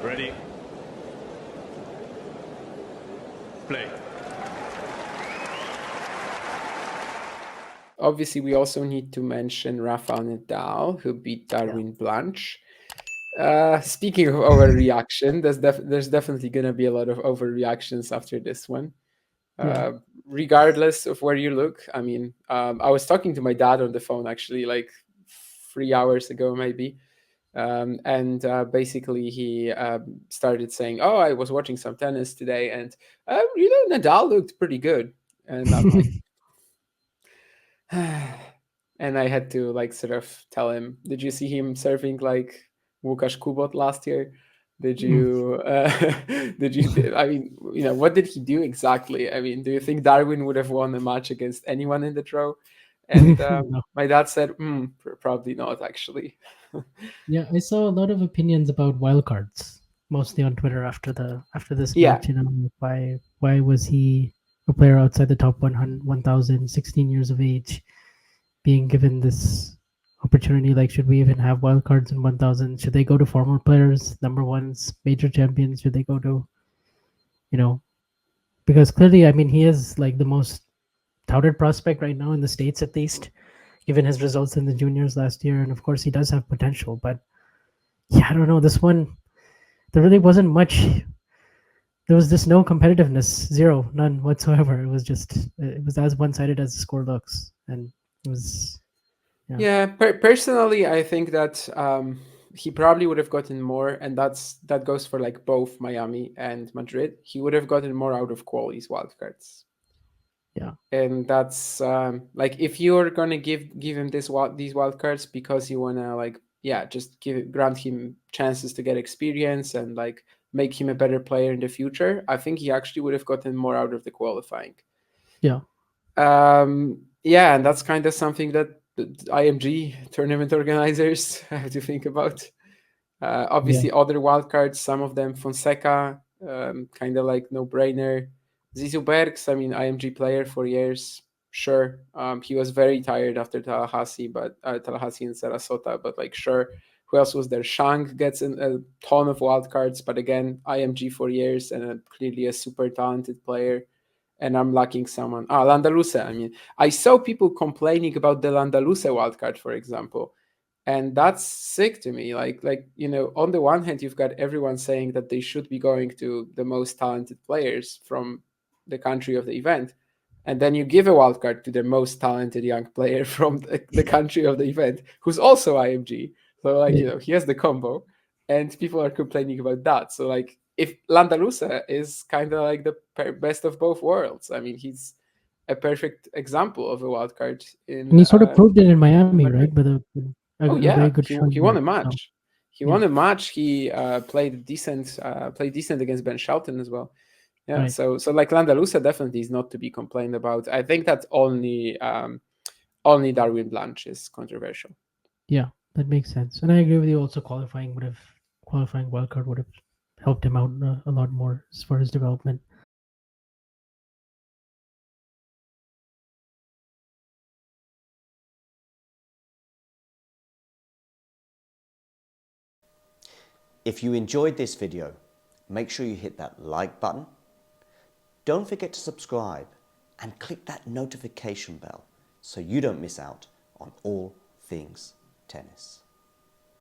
Ready? Play. Obviously, we also need to mention Rafael Nadal, who beat Darwin Blanche. Speaking of overreaction, there's definitely going to be a lot of overreactions after this one. Yeah. Regardless of where you look, I mean, I was talking to my dad on the phone actually, like 3 hours ago, maybe. And basically, he started saying, "Oh, I was watching some tennis today, and Nadal looked pretty good." And I'm like, and I had to like sort of tell him, "Did you see him serving like Łukasz Kubot last year? Did you? Did you? I mean, what did he do exactly? I mean, do you think Darwin would have won a match against anyone in the draw?" And No. my dad said, "Probably not, actually." Yeah, I saw a lot of opinions about wildcards, mostly on Twitter after this Yeah, match. Why was he a player outside the top 100, 1,000, 16 years of age, being given this opportunity? Like, should we even have wildcards in 1,000? Should they go to former players, number ones, major champions? Should they go to, you know, because clearly, I mean, he is like the most touted prospect right now in the States, at least, given his results in the juniors last year. And of course, he does have potential, but yeah, I don't know. This one, there really wasn't much. There was just no competitiveness, zero, none whatsoever. It was as one sided as the score looks, and it was, yeah, yeah. Personally, I think that he probably would have gotten more, and that goes for like both Miami and Madrid. He would have gotten more out of Quali's wildcards. yeah, And that's like if you're gonna give him these wild cards because you wanna like just grant him chances to get experience and like make him a better player in the future. I think he actually would have gotten more out of the qualifying. yeah, Yeah, and that's kind of something that the IMG tournament organizers have to think about. yeah. Obviously, other wildcards, some of them Fonseca, kind of like no brainer. Zizou Bergs, I mean, IMG player for years, sure. He was very tired after Tallahassee, but Tallahassee and Sarasota, but like, sure. Who else was there? Shang gets a ton of wildcards, but again, IMG for years and clearly a super talented player. And I'm lacking someone. Landaluce. I mean, I saw people complaining about the Landaluce wildcard, for example, and that's sick to me. On the one hand, you've got everyone saying that they should be going to the most talented players from the country of the event, and then you give a wild card to the most talented young player from the country of the event, who's also IMG. So Yeah. he has the combo, and people are complaining about that. So like if Landaluce is kind of like the best of both worlds. I mean, he's a perfect example of a wild card And in he sort of proved it in Miami, right? Madrid. With Oh a very yeah, good showing he won there. a So match. He yeah, won a match. He played decent against Ben Shelton as well. Yeah, right. so like Landaluce definitely is not to be complained about. I think that only Darwin Blanche is controversial. Yeah, that makes sense. And I agree with you. Also, qualifying wildcard would have helped him out a lot more as far as development. If you enjoyed this video, make sure you hit that like button. Don't forget to subscribe and click that notification bell so you don't miss out on all things tennis.